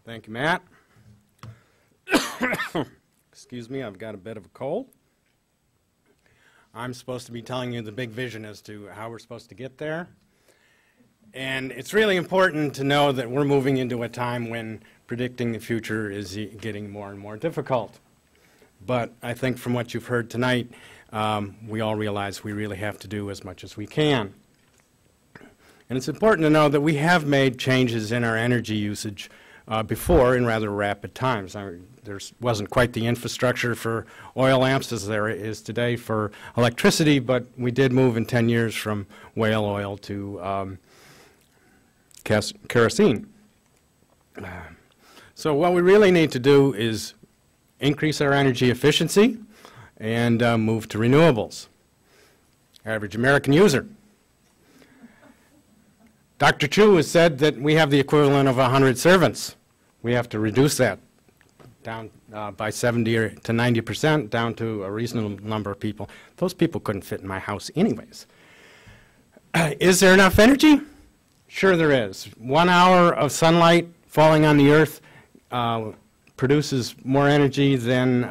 Thank you, Matt. Excuse me, I've got a bit of a cold. I'm supposed to be telling you the big vision as to how we're supposed to get there. And it's really important to know that we're moving into a time when predicting the future is getting more and more difficult. But I think from what you've heard tonight, we all realize we really have to do as much as we can. And it's important to know that we have made changes in our energy usage before in rather rapid times. There wasn't quite the infrastructure for oil lamps as there is today for electricity, but we did move in 10 years from whale oil to kerosene. So what we really need to do is increase our energy efficiency and move to renewables. Average American user. Dr. Chu has said that we have the equivalent of 100 servants. We have to reduce that down by 70 to 90%, down to a reasonable number of people. Those people couldn't fit in my house anyways. Is there enough energy? Sure there is. 1 hour of sunlight falling on the earth produces more energy than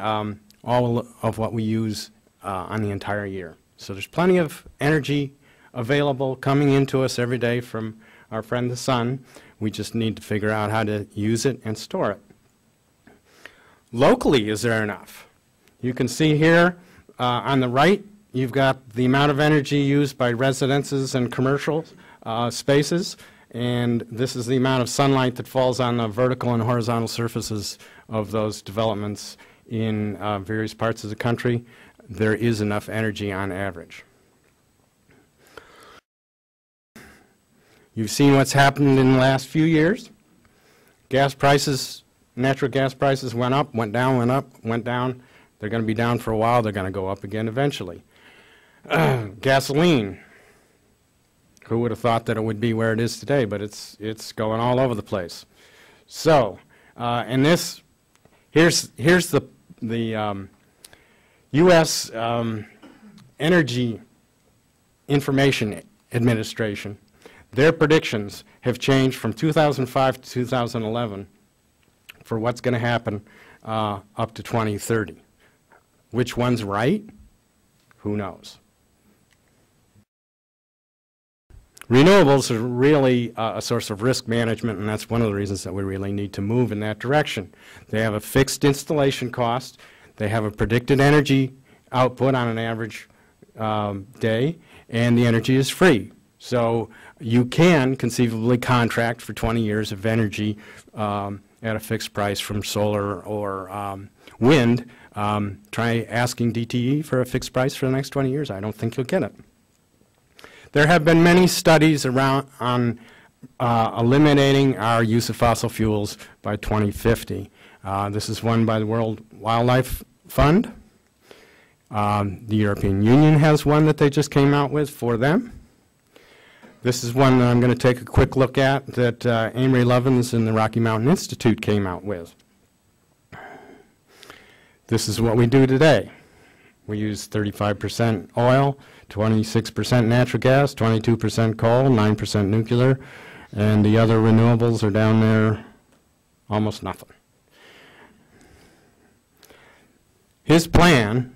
all of what we use on the entire year. So there's plenty of energy available coming into us every day from our friend the sun. We just need to figure out how to use it and store it. Locally, is there enough? You can see here on the right, you've got the amount of energy used by residences and commercial spaces, and this is the amount of sunlight that falls on the vertical and horizontal surfaces of those developments in various parts of the country. There is enough energy on average. You've seen what's happened in the last few years. Gas prices, natural gas prices went up, went down, went up, went down. They're going to be down for a while. They're going to go up again eventually. Gasoline. Who would have thought that it would be where it is today? But it's going all over the place. So, and this, here's the U.S. Energy Information Administration. Their predictions have changed from 2005 to 2011 for what's going to happen up to 2030. Which one's right? Who knows? Renewables are really a source of risk management, and that's one of the reasons that we really need to move in that direction. They have a fixed installation cost. They have a predicted energy output on an average day, and the energy is free. So you can conceivably contract for 20 years of energy at a fixed price from solar or wind. Try asking DTE for a fixed price for the next 20 years. I don't think you'll get it. There have been many studies around on eliminating our use of fossil fuels by 2050. This is one by the World Wildlife Fund. The European Union has one that they just came out with for them. This is one that I'm going to take a quick look at that Amory Lovins and the Rocky Mountain Institute came out with. This is what we do today. We use 35% oil, 26% natural gas, 22% coal, 9% nuclear, and the other renewables are down there, almost nothing. His plan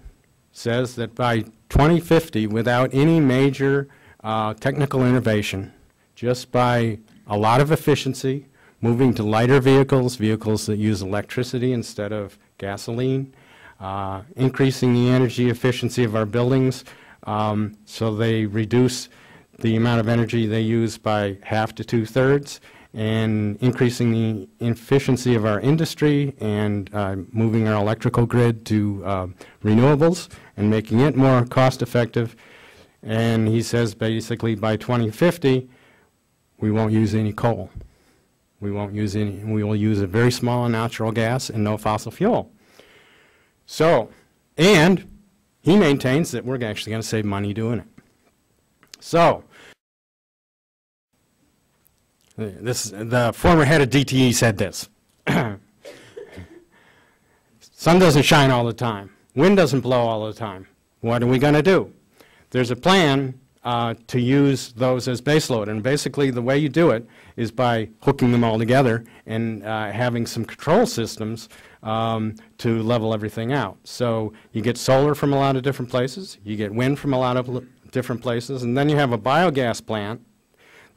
says that by 2050, without any major technical innovation, just by a lot of efficiency, moving to lighter vehicles, vehicles that use electricity instead of gasoline, increasing the energy efficiency of our buildings so they reduce the amount of energy they use by half to 2/3, and increasing the efficiency of our industry and moving our electrical grid to renewables and making it more cost effective. And he says basically by 2050 we won't use any coal. We won't use any, we will use a very small amount of natural gas and no fossil fuel. So, and he maintains that we're actually going to save money doing it. So, the former head of DTE said this. Sun doesn't shine all the time. Wind doesn't blow all the time. What are we going to do? There's a plan to use those as baseload. And basically the way you do it is by hooking them all together and having some control systems to level everything out. So you get solar from a lot of different places, you get wind from a lot of different places, and then you have a biogas plant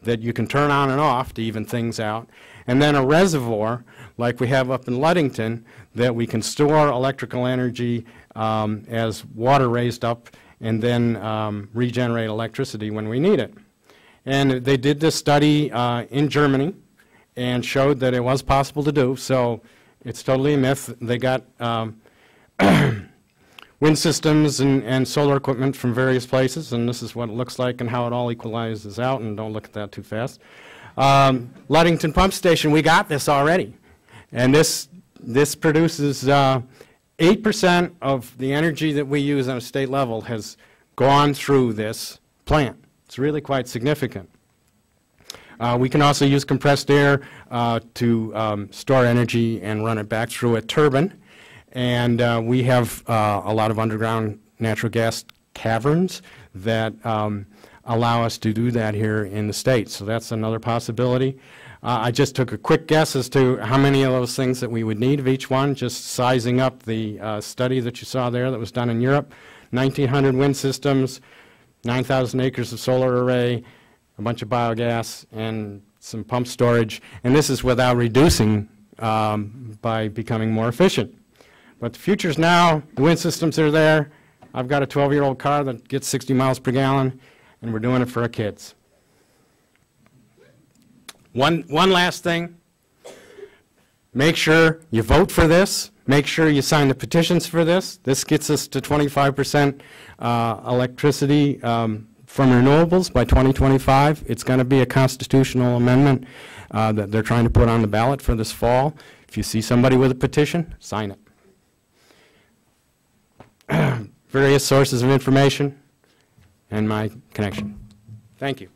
that you can turn on and off to even things out, and then a reservoir like we have up in Ludington that we can store electrical energy as water raised up and then regenerate electricity when we need it. And they did this study in Germany and showed that it was possible to do, so it's totally a myth. They got wind systems and solar equipment from various places, and this is what it looks like and how it all equalizes out, and don't look at that too fast. Ludington Pump Station, we got this already, and this produces 8% of the energy that we use on a state level has gone through this plant. It's really quite significant. We can also use compressed air to store energy and run it back through a turbine. And we have a lot of underground natural gas caverns that allow us to do that here in the state. So that's another possibility. I just took a quick guess as to how many of those things that we would need of each one, just sizing up the study that you saw there that was done in Europe. 1,900 wind systems, 9,000 acres of solar array, a bunch of biogas, and some pump storage. And this is without reducing by becoming more efficient. But the future's now. The wind systems are there. I've got a 12-year-old car that gets 60 miles per gallon, and we're doing it for our kids. One last thing. Make sure you vote for this. Make sure you sign the petitions for this. This gets us to 25% electricity from renewables by 2025. It's going to be a constitutional amendment that they're trying to put on the ballot for this fall. If you see somebody with a petition, sign it. Various sources of information and my connection. Thank you.